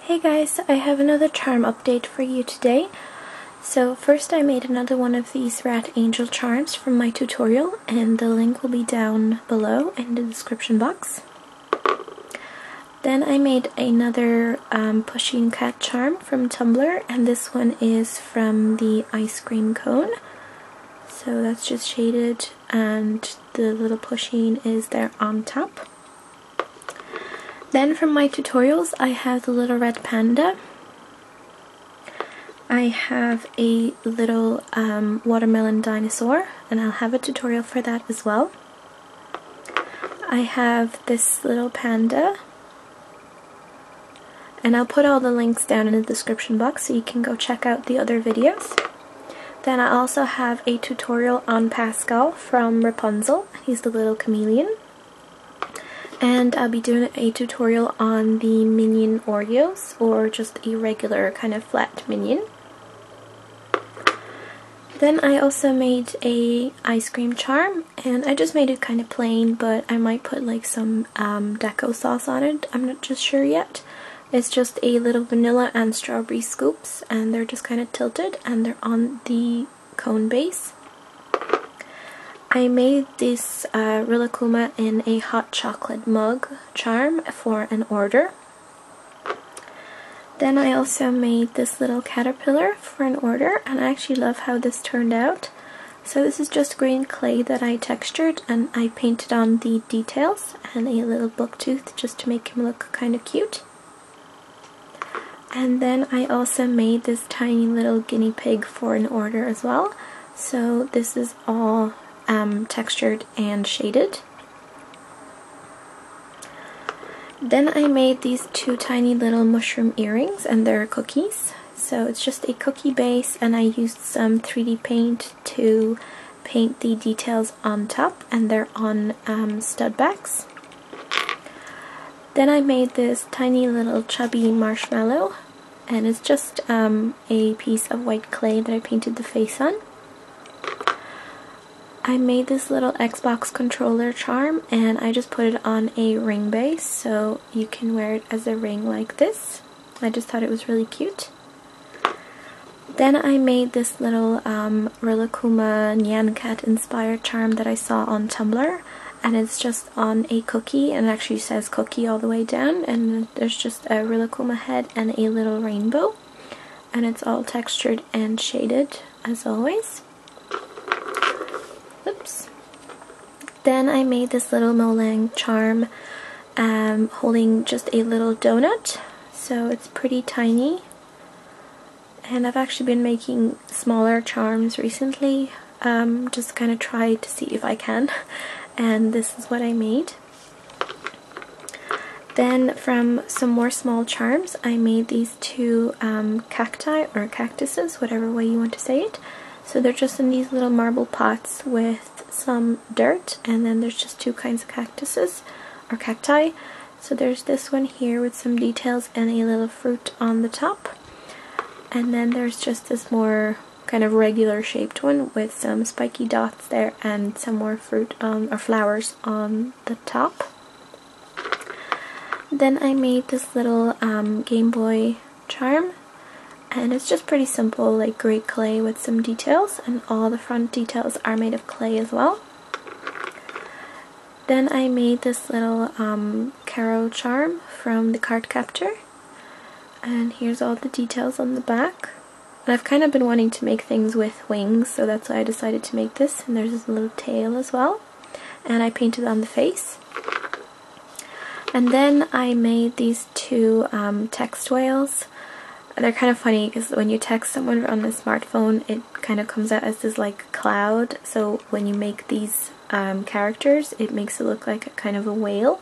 Hey guys, I have another charm update for you today. So first I made another one of these rat angel charms from my tutorial, and the link will be down below in the description box. Then I made another pushing cat charm from Tumblr, and this one is from the ice cream cone. So that's just shaded and the little pushing is there on top. Then from my tutorials I have the little red panda. I have a little watermelon dinosaur, and I'll have a tutorial for that as well. I have this little panda, and I'll put all the links down in the description box so you can go check out the other videos. Then I also have a tutorial on Pascal from Rapunzel. He's the little chameleon. And I'll be doing a tutorial on the minion Oreos, or just a regular kind of flat minion. Then I also made a ice cream charm, and I just made it kind of plain, but I might put like some deco sauce on it. I'm not just sure yet. It's just a little vanilla and strawberry scoops, and they're just kind of tilted and they're on the cone base. I made this Rilakkuma in a hot chocolate mug charm for an order. Then I also made this little caterpillar for an order, and I actually love how this turned out. So this is just green clay that I textured, and I painted on the details and a little book tooth just to make him look kind of cute. And then I also made this tiny little guinea pig for an order as well. So this is all textured and shaded. Then I made these two tiny little mushroom earrings, and they're cookies. So it's just a cookie base, and I used some 3D paint to paint the details on top, and they're on stud backs. Then I made this tiny little chubby marshmallow, and it's just a piece of white clay that I painted the face on. I made this little Xbox controller charm, and I just put it on a ring base so you can wear it as a ring like this. I just thought it was really cute. Then I made this little Rilakkuma Nyan Cat inspired charm that I saw on Tumblr, and it's just on a cookie, and it actually says cookie all the way down, and there's just a Rilakkuma head and a little rainbow, and it's all textured and shaded as always. Oops. Then I made this little Molang charm holding just a little donut, so it's pretty tiny, and I've actually been making smaller charms recently, just kind of try to see if I can, and this is what I made. Then from some more small charms I made these two cacti or cactuses, whatever way you want to say it. So they're just in these little marble pots with some dirt, and then there's just two kinds of cactuses, or cacti. So there's this one here with some details and a little fruit on the top. And then there's just this more kind of regular shaped one with some spiky dots there and some more fruit or flowers on the top. Then I made this little Game Boy charm. And it's just pretty simple, like gray clay with some details, and all the front details are made of clay as well. Then I made this little Caro charm from the Cardcaptor, and here's all the details on the back. And I've kind of been wanting to make things with wings, so that's why I decided to make this, and there's this little tail as well, and I painted on the face. And then I made these two text whales. They're kind of funny because when you text someone on the smartphone, it kind of comes out as this like cloud, so when you make these characters it makes it look like a kind of a whale.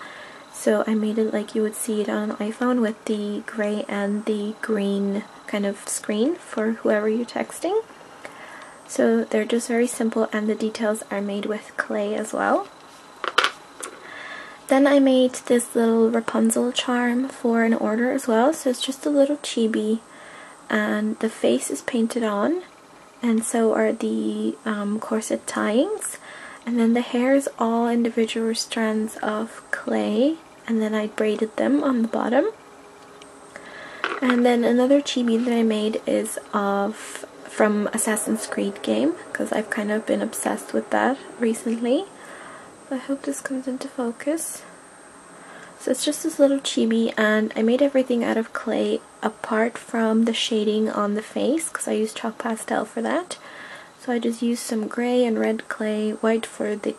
So I made it like you would see it on an iPhone with the grey and the green kind of screen for whoever you're texting. So they're just very simple, and the details are made with clay as well. Then I made this little Rapunzel charm for an order as well, so it's just a little chibi, and the face is painted on, and so are the corset tyings, and then the hair is all individual strands of clay, and then I braided them on the bottom. And then another chibi that I made is from Assassin's Creed game, because I've kind of been obsessed with that recently. I hope this comes into focus. So it's just this little chibi, and I made everything out of clay apart from the shading on the face, because I used chalk pastel for that. So I just used some grey and red clay, white for the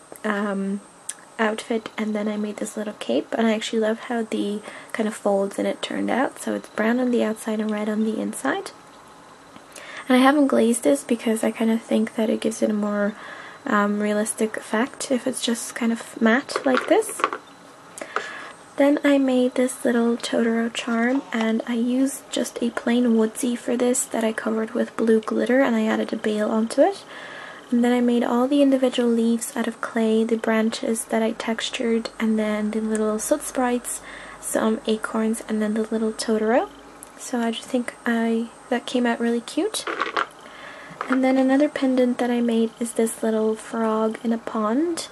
outfit, and then I made this little cape, and I actually love how the kind of folds in it turned out. So it's brown on the outside and red on the inside. And I haven't glazed this because I kind of think that it gives it a more realistic effect if it's just kind of matte like this. Then I made this little Totoro charm, and I used just a plain woodsy for this that I covered with blue glitter, and I added a bale onto it. And then I made all the individual leaves out of clay, the branches that I textured, and then the little soot sprites, some acorns, and then the little Totoro. So I just think that came out really cute. And then another pendant that I made is this little frog in a pond.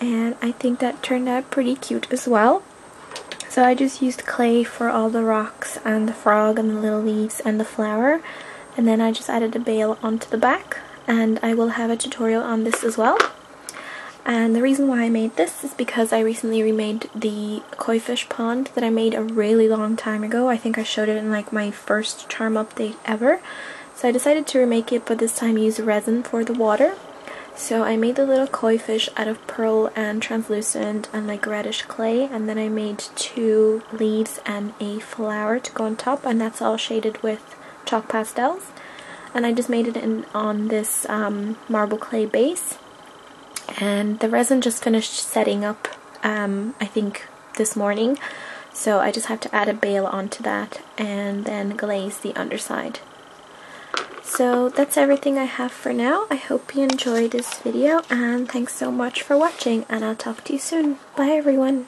And I think that turned out pretty cute as well. So I just used clay for all the rocks and the frog and the little leaves and the flower. And then I just added a bale onto the back. And I will have a tutorial on this as well. And the reason why I made this is because I recently remade the koi fish pond that I made a really long time ago. I think I showed it in like my first charm update ever. So I decided to remake it, but this time use resin for the water. So I made the little koi fish out of pearl and translucent and like reddish clay, and then I made 2 leaves and a flower to go on top, and that's all shaded with chalk pastels. And I just made it on this marble clay base, and the resin just finished setting up I think this morning, so I just have to add a bale onto that and then glaze the underside. So that's everything I have for now. I hope you enjoyed this video, and thanks so much for watching, and I'll talk to you soon. Bye everyone!